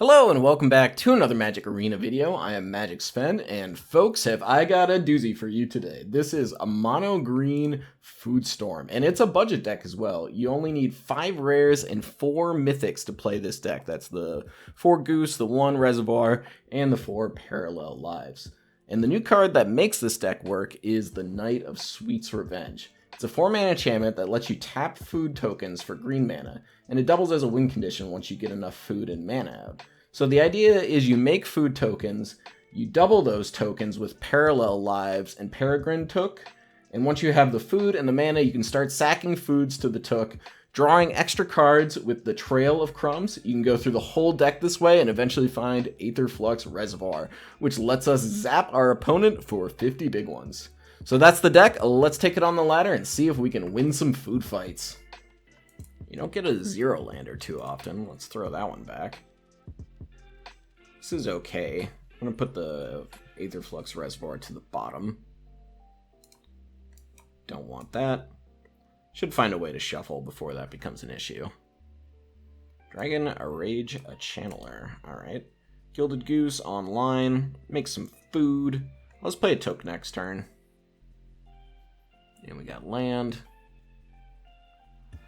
Hello and welcome back to another Magic Arena video. I am Magic Sven, and folks, have I got a doozy for you today. This is a mono green Food Storm, and it's a budget deck as well. You only need 5 rares and 4 mythics to play this deck. That's the 4 Goose, the 1 Reservoir, and the 4 Parallel Lives. And the new card that makes this deck work is the Knight of Sweet's Revenge. It's a 4-mana enchantment that lets you tap food tokens for green mana, and it doubles as a win condition once you get enough food and mana out. So the idea is you make food tokens, you double those tokens with Parallel Lives and Peregrin Took, and once you have the food and the mana, you can start sacking foods to the Took, drawing extra cards with the Trail of Crumbs. You can go through the whole deck this way and eventually find Aetherflux Reservoir, which lets us zap our opponent for 50 big ones. So that's the deck. Let's take it on the ladder and see if we can win some food fights. You don't get a zero lander too often. Let's throw that one back. This is okay. I'm going to put the Aetherflux Reservoir to the bottom. Don't want that. Should find a way to shuffle before that becomes an issue. Dragon, a Rage, a Channeler. Alright. Gilded Goose online. Make some food. Let's play a Took next turn. And we got land.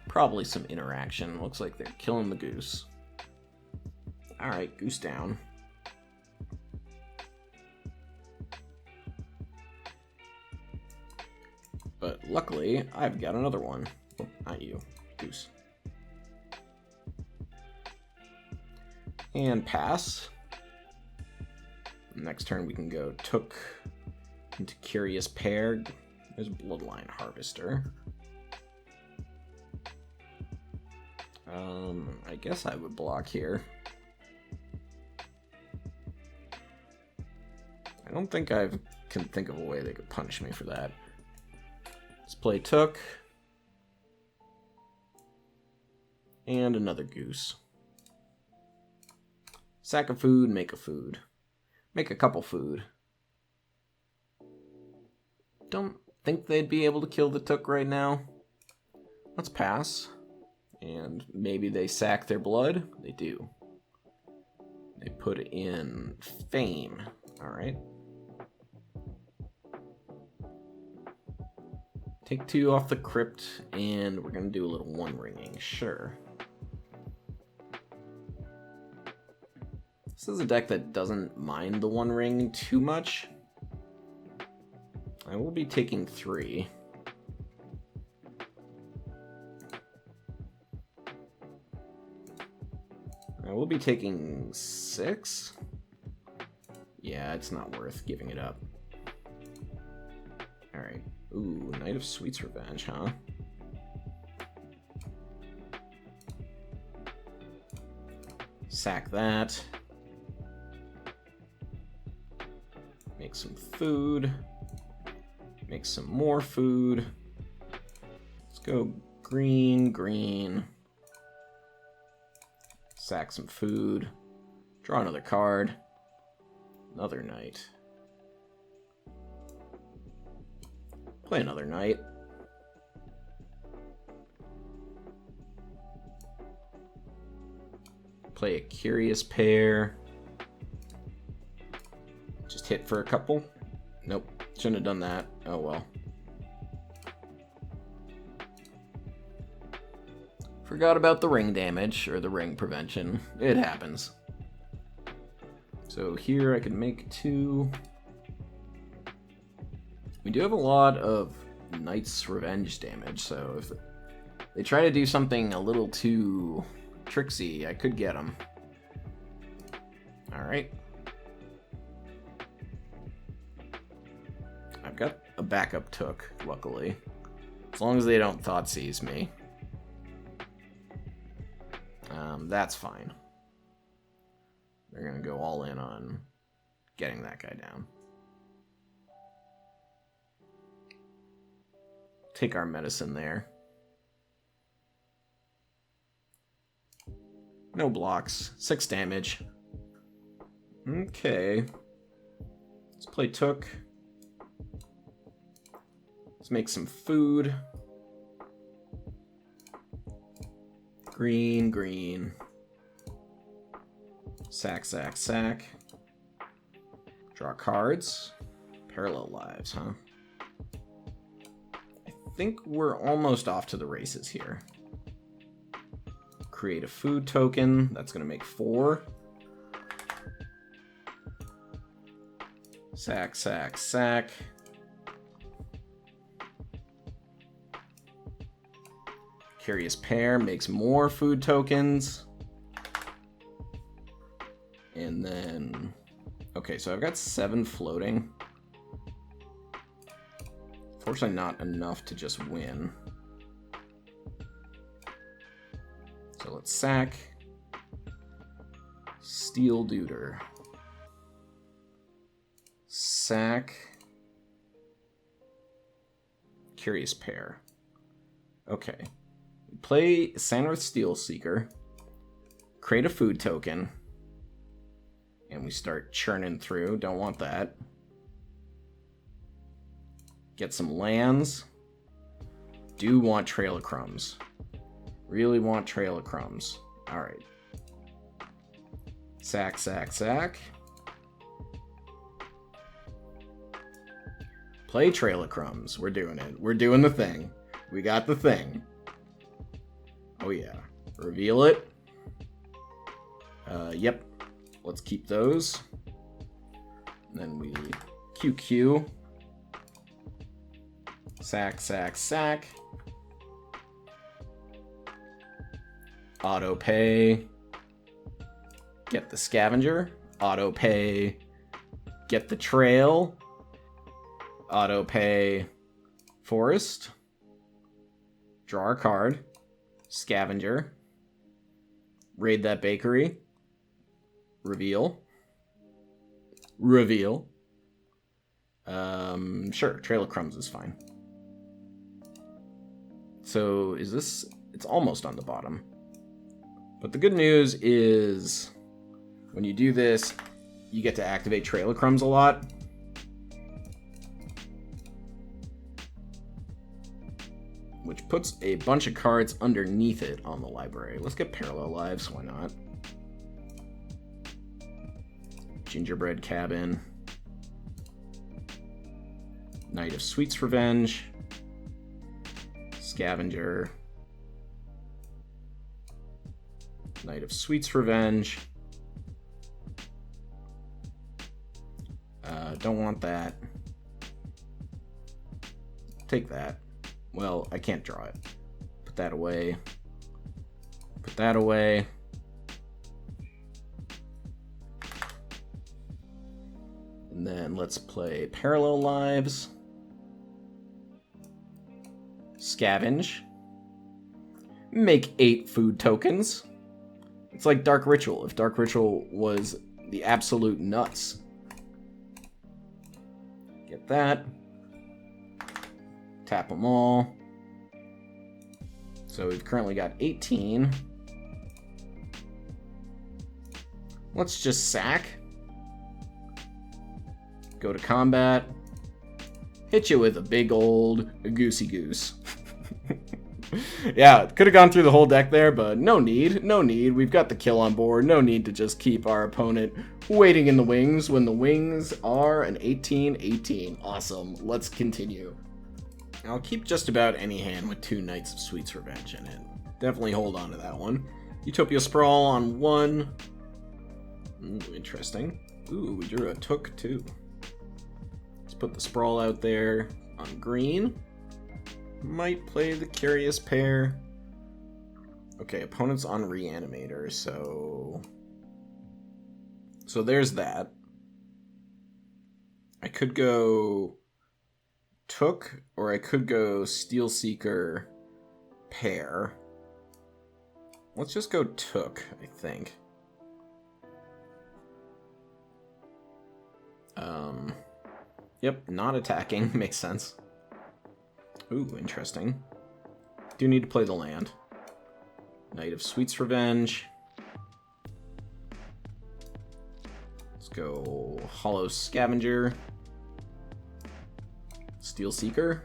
Probably some interaction. Looks like they're killing the Goose. Alright, Goose down. But luckily, I've got another one. Oh, not you. Goose. And pass. Next turn we can go Took into Curious Pair. There's Bloodline Harvester. I guess I would block here. I don't think I can think of a way they could punish me for that. Let's play Took. And another Goose. Sack a food, make a food. Make a couple food. Don't think they'd be able to kill the Took right now. Let's pass. And maybe they sack their blood. They do. They put in Fame. Alright. Take 2 off the Crypt, and we're going to do a little one ringing. Sure. This is a deck that doesn't mind the one ring too much. I will be taking 3. I will be taking 6. Yeah, it's not worth giving it up. Alright. Ooh, Knight of Sweet's Revenge, huh? Sack that. Make some food. Make some more food. Let's go green, green. Sack some food. Draw another card. Another Knight. Play another Knight. Play a Curious Pair. Just hit for a couple. Nope. Shouldn't have done that. Oh well. Forgot about the ring damage, or the ring prevention. It happens. So here I can make 2. We do have a lot of Knight's Revenge damage, so if they try to do something a little too tricksy, I could get them. Alright. I've got a backup Took, luckily. As long as they don't Thoughtseize me. That's fine. They're gonna go all in on getting that guy down. Take our medicine there. No blocks. 6 damage. Okay. Let's play Took. Let's make some food. Green, green. Sack, sack, sack. Draw cards. Parallel lives, huh? I think we're almost off to the races here. Create a food token. That's going to make 4. Sack, sack, sack. Curious Pair makes more food tokens. And then... Okay, so I've got 7 floating. Fortunately, not enough to just win. So let's sack. Steel Duder. Sack. Curious Pair. Okay. We play Sarinth Steelseeker. Create a food token. And we start churning through. Don't want that. Get some lands. Do want Trail of Crumbs. Really want Trail of Crumbs. Alright. Sack, sack, sack. Play Trail of Crumbs. We're doing it. We're doing the thing. We got the thing. Oh yeah. Reveal it. Yep. Let's keep those. And then we QQ. Sack, sack, sack. Auto pay. Get the scavenger. Auto pay. Get the trail. Auto pay. Forest. Draw a card. Scavenger. Raid that bakery. Reveal. Reveal. Sure, Trail of Crumbs is fine. So, is this... It's almost on the bottom. But the good news is, when you do this, you get to activate Trail of Crumbs a lot. Which puts a bunch of cards underneath it on the library. Let's get Parallel Lives, why not? Gingerbread Cabin. Night of Sweet's Revenge. Scavenger. Night of Sweet's Revenge. Don't want that. Take that. Well, I can't draw it. Put that away. Put that away. And then let's play Parallel Lives. Scavenge. Make 8 food tokens. It's like Dark Ritual, if Dark Ritual was the absolute nuts. Get that. Tap them all. So we've currently got 18. Let's just sack. Go to combat. Hit you with a big old goosey goose. Yeah, could have gone through the whole deck there, but no need. No need. We've got the kill on board. No need to just keep our opponent waiting in the wings when the wings are an 18-18. Awesome. Let's continue. I'll keep just about any hand with 2 Knights of Sweet's Revenge in it. Definitely hold on to that one. Utopia Sprawl on 1. Ooh, interesting. Ooh, we drew a Took too. Let's put the Sprawl out there on green. Might play the Curious Pair. Okay, opponent's on Reanimator, so there's that. I could go Took, or I could go Steelseeker Pair. Let's just go Took, I think. Yep, not attacking. Makes sense. Ooh, interesting. Do need to play the land. Night of Sweet's Revenge. Let's go Hollow Scavenger. Steelseeker.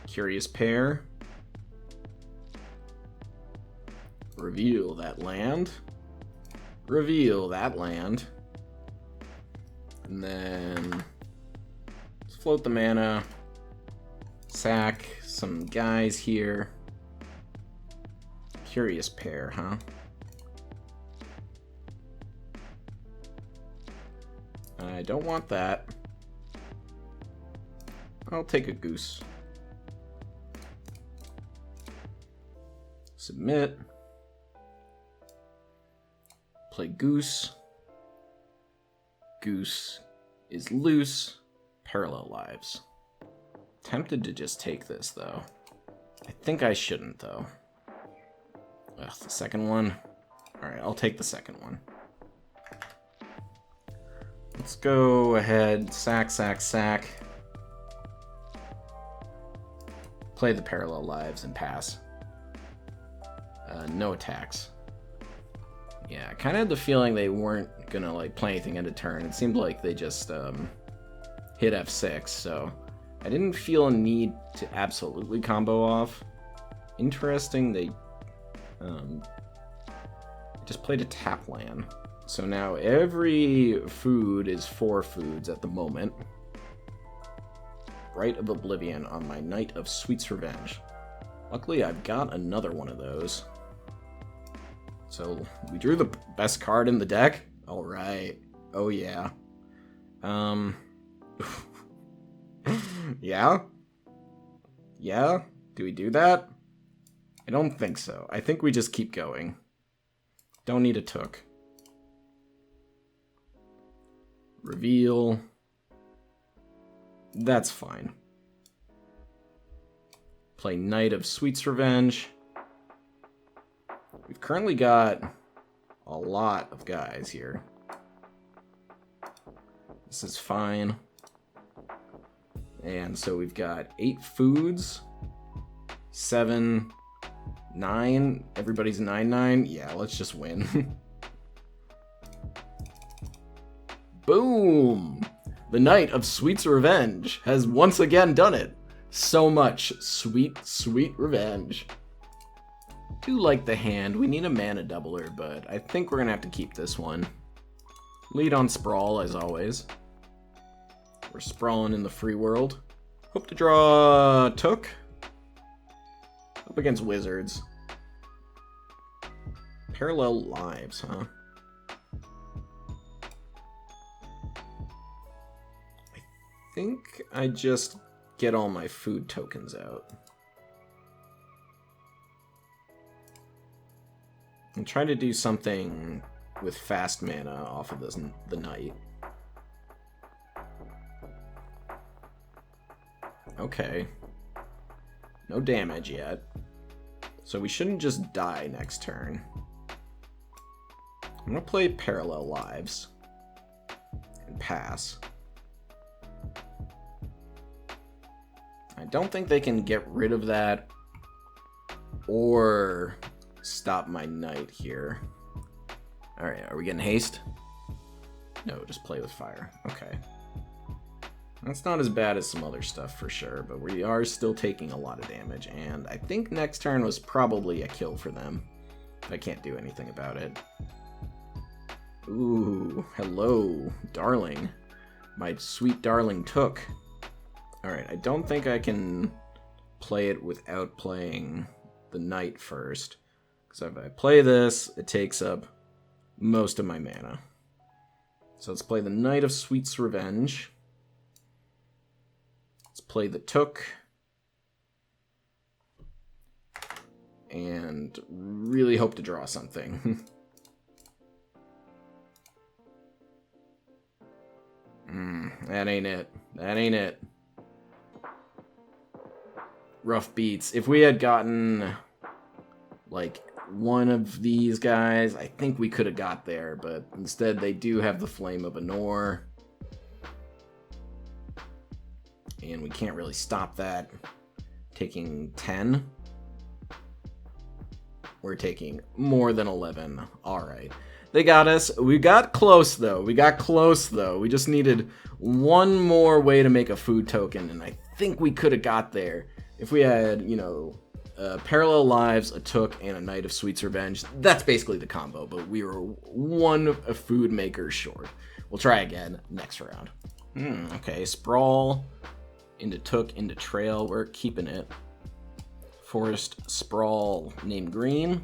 Curious Pair. Reveal that land. reveal that land. And then float the mana. Sack some guys here. Curious pair, huh? I don't want that. I'll take a goose. Submit. Play goose. Goose is loose. Parallel lives. Tempted to just take this, though. I think I shouldn't, though. Ugh, the second one. Alright, I'll take the second one. Let's go ahead. Sack, sack, sack. Play the parallel lives and pass. No attacks. Yeah, I kind of had the feeling they weren't gonna like play anything end of turn. It seemed like they just hit F6, so I didn't feel a need to absolutely combo off. Interesting, they just played a tap land. So now every food is 4 foods at the moment. Rite of Oblivion on my Night of Sweet's Revenge. Luckily, I've got another one of those. So, we drew the best card in the deck? Alright. Oh, yeah. Yeah? Yeah? Do we do that? I don't think so. I think we just keep going. Don't need a Took. Reveal. That's fine. Play Night of Sweet's Revenge. We've currently got a lot of guys here. This is fine. And so we've got 8 foods. 7, 9. Everybody's 9/9. Yeah, let's just win. Boom! The Night of Sweet's Revenge has once again done it. So much sweet, sweet revenge. Do like the hand. We need a mana doubler, but I think we're gonna have to keep this one. Lead on Sprawl, as always. We're sprawling in the free world. Hope to draw Took. Up against Wizards. Parallel lives, huh? I think I just get all my food tokens out. And try to do something with fast mana off of the night. Okay. No damage yet. So we shouldn't just die next turn. I'm gonna play Parallel Lives. And pass. I don't think they can get rid of that or stop my knight here. Alright, are we getting haste? No, just play with fire. Okay. That's not as bad as some other stuff for sure, but we are still taking a lot of damage, and I think next turn was probably a kill for them. I can't do anything about it. Ooh, hello, darling. My sweet darling Took. Alright, I don't think I can play it without playing the knight first. So if I play this, it takes up most of my mana. So let's play the Night of Sweet's Revenge. Let's play the Took. And really hope to draw something. That ain't it. That ain't it. Rough beats. If we had gotten, like, one of these guys, I think we could have got there, but instead they do have the Flame of Anor. And we can't really stop that. Taking 10. We're taking more than 11. Alright. They got us. We got close, though. We got close, though. We just needed one more way to make a food token, and I think we could have got there if we had, you know, Parallel Lives, a Took, and a Knight of Sweet's Revenge. That's basically the combo, but we were one food maker short. We'll try again next round. Okay, Sprawl into Took into Trail. We're keeping it. Forest Sprawl, name green.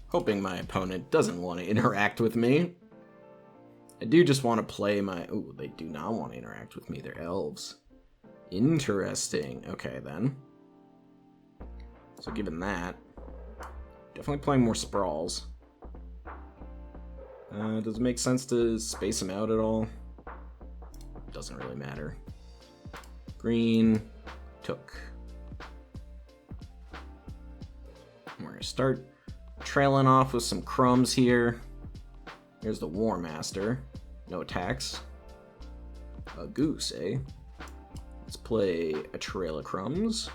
Hoping my opponent doesn't want to interact with me. I do just want to play my... Ooh, they do not want to interact with me. They're elves. Interesting. Okay, then. So given that, definitely playing more Sprawls. Does it make sense to space them out at all? Doesn't really matter. Green, Took. We're going to start trailing off with some Crumbs here. Here's the War Master. No attacks. A Goose, eh? Let's play a Trail of Crumbs.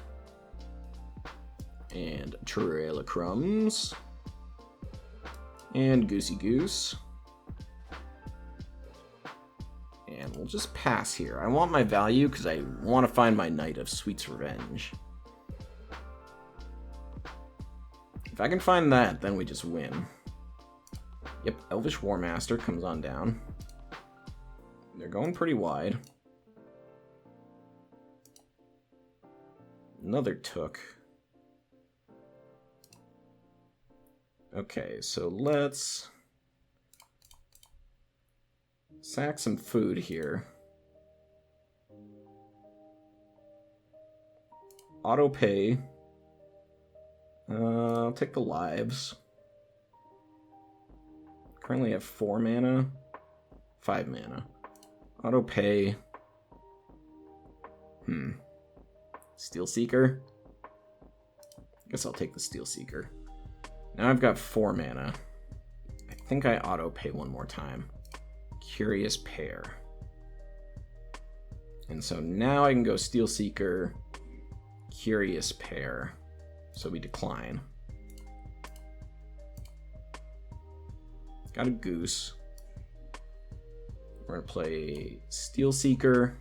And a Trail of Crumbs. And Goosey Goose. And we'll just pass here. I want my value because I want to find my Knight of Sweet's Revenge. If I can find that, then we just win. Yep, Elvish War Master comes on down. They're going pretty wide. Another Took. Okay, so let's sack some food here. Auto pay. I'll take the lives. Currently have 4 mana. 5 mana. Auto pay. Steelseeker. Guess I'll take the Steelseeker. Now I've got 4 mana. I think I auto pay one more time. Curious Pair. And so now I can go Steelseeker, Curious Pair. So we decline. Got a Goose. We're gonna play Steelseeker.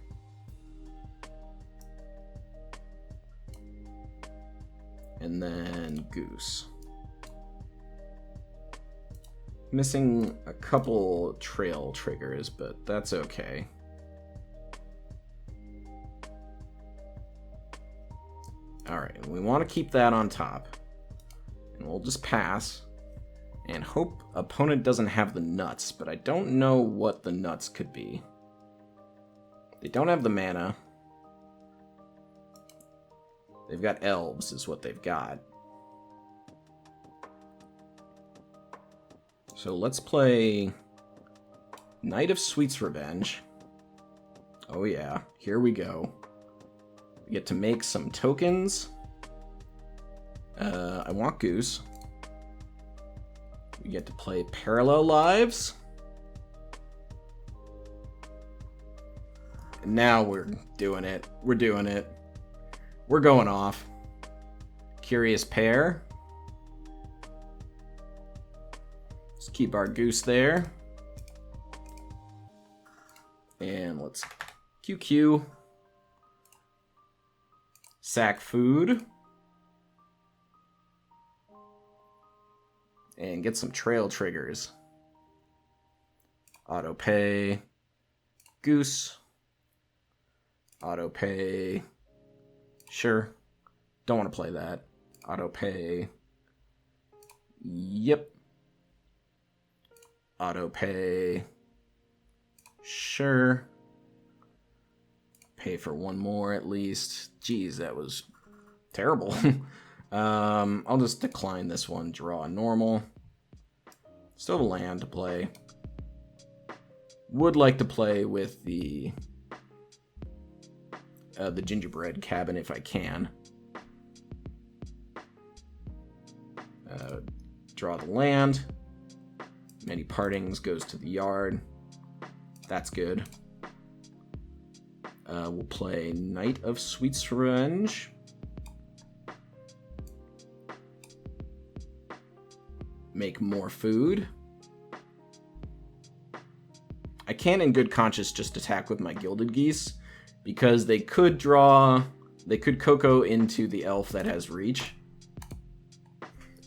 And then Goose. Missing a couple trail triggers, but that's okay. Alright, we want to keep that on top. And we'll just pass. And hope opponent doesn't have the nuts, but I don't know what the nuts could be. They don't have the mana. They've got elves, is what they've got. So let's play Knight of Sweet's Revenge. Oh yeah, here we go. We get to make some tokens. I want Goose. We get to play Parallel Lives. And now we're doing it. We're doing it. We're going off. Curious Pair. Let's keep our Goose there. And let's QQ. Sack food. And get some trail triggers. Auto pay. Goose. Auto pay. Sure. Don't want to play that. Auto pay. Yep. Auto pay. Sure. Pay for one more at least. Jeez, that was terrible. I'll just decline this one. Draw normal. Still have a land to play. Would like to play with the gingerbread cabin if I can. Draw the land. Many Partings goes to the yard. That's good. We'll play Knight of Sweet's Revenge. Make more food. I can't in good conscience just attack with my Gilded Geese, because they could draw They could Coco into the elf that has reach.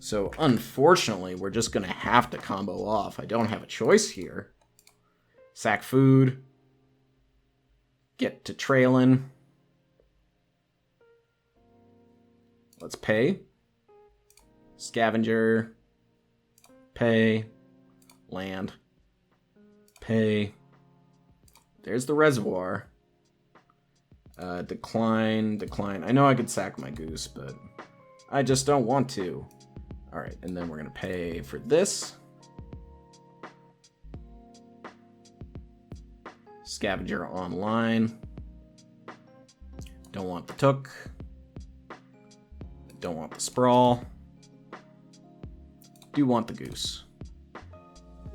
So unfortunately, we're just going to have to combo off. I don't have a choice here. Sack food. Get to trailing. Let's pay. Scavenger. Pay. Land. Pay. There's the reservoir. Decline. I know I could sack my goose, but I just don't want to. Alright, and then we're going to pay for this. Scavenger online. Don't want the Took. Don't want the Sprawl. Do want the goose.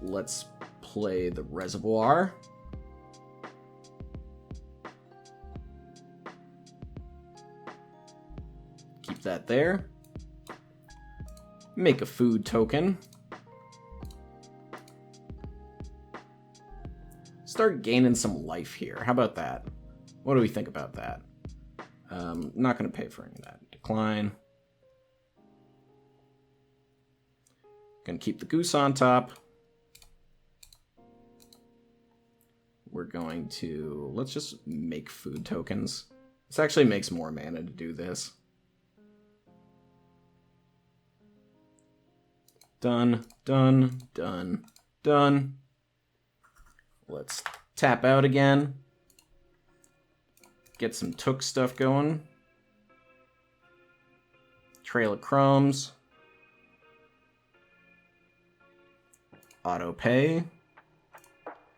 Let's play the reservoir. Keep that there. Make a food token. Start gaining some life here. How about that? What do we think about that? Not going to pay for any of that. Decline. Going to keep the goose on top. We're going to... Let's just make food tokens. This actually makes more mana to do this. Done, done, done, done. Let's tap out again. Get some Took stuff going. Trail of Crumbs. Auto pay.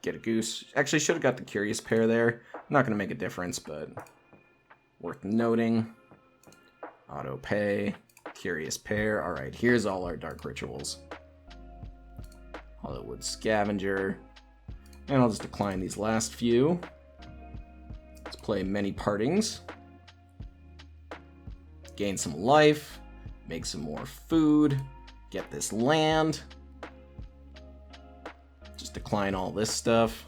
Get a goose. Actually, should have got the Curious Pair there. Not going to make a difference, but worth noting. Auto pay. Curious Pair. Alright, here's all our Dark Rituals. Hollywood Scavenger. And I'll just decline these last few. Let's play Many Partings. Gain some life. Make some more food. Get this land. Just decline all this stuff.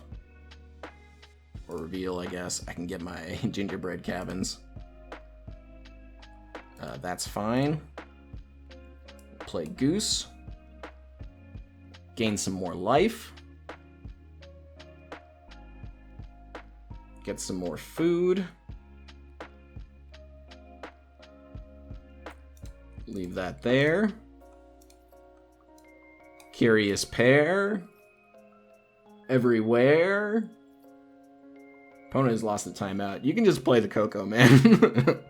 Or reveal, I guess. I can get my gingerbread cabins. That's fine. Play Goose. Gain some more life. Get some more food. Leave that there. Curious Pair. Everywhere. Opponent has lost the timeout. You can just play the Coco, man.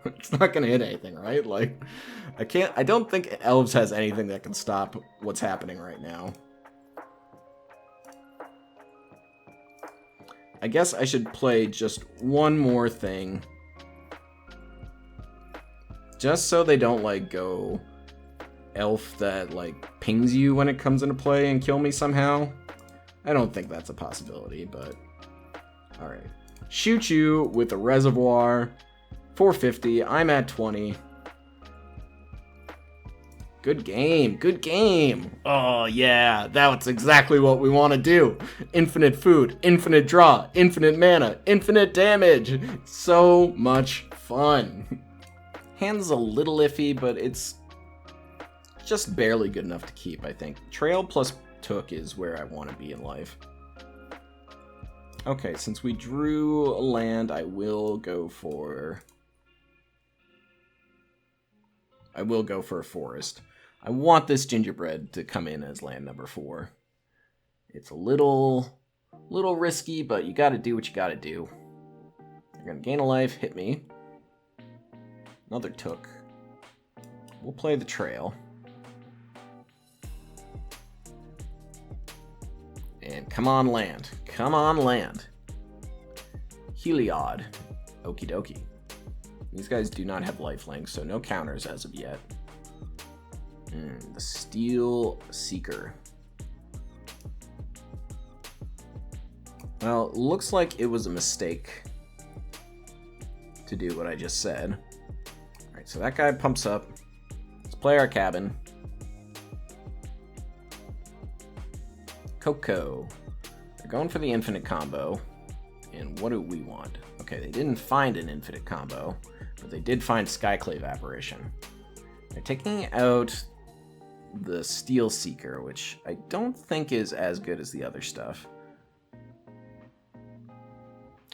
It's not gonna hit anything, right? Like, I don't think Elves has anything that can stop what's happening right now. I guess I should play just one more thing. Just so they don't, like, go elf that, like, pings you when it comes into play and kill me somehow. I don't think that's a possibility, but... Alright. Shoot you with a reservoir. 450. I'm at 20. Good game. Good game. Oh, yeah. That's exactly what we want to do. Infinite food. Infinite draw. Infinite mana. Infinite damage. So much fun. Hand's a little iffy, but it's just barely good enough to keep, I think. Trail plus Took is where I want to be in life. Okay, since we drew a land, I will go for a forest. I want this gingerbread to come in as land number 4. It's a little risky, but you gotta do what you gotta do. You're gonna gain a life, hit me. Another Took. We'll play the trail. And come on, land. Come on, land. Heliod. Okie dokie. These guys do not have lifelink, so no counters as of yet. The Steelseeker. Well, looks like it was a mistake to do what I just said. Alright, so that guy pumps up. Let's play our cabin. Coco. They're going for the infinite combo. And what do we want? A Okay, they didn't find an infinite combo, but they did find Skyclave Apparition. They're taking out the Steelseeker, which I don't think is as good as the other stuff.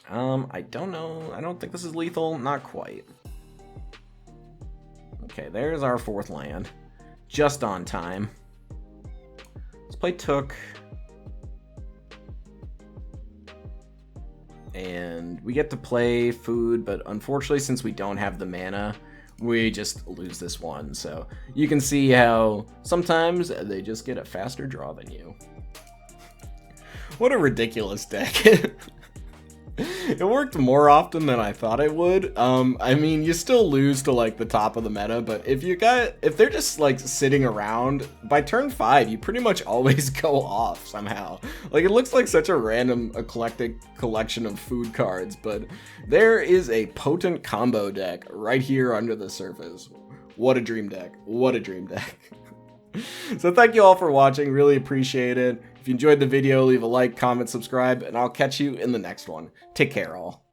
I don't know. I don't think this is lethal. Not quite. Okay, there's our 4th land. Just on time. Let's play Took. And we get to play food, but unfortunately, since we don't have the mana, we just lose this one. So you can see how sometimes they just get a faster draw than you. What a ridiculous deck. It worked more often than I thought it would. I mean, you still lose to like the top of the meta, but if they're just like sitting around, by turn 5, you pretty much always go off somehow. Like, it looks like such a random eclectic collection of food cards, but there is a potent combo deck right here under the surface. What a dream deck. What a dream deck. So thank you all for watching. Really appreciate it. If you enjoyed the video, leave a like, comment, subscribe, and I'll catch you in the next one. Take care, all.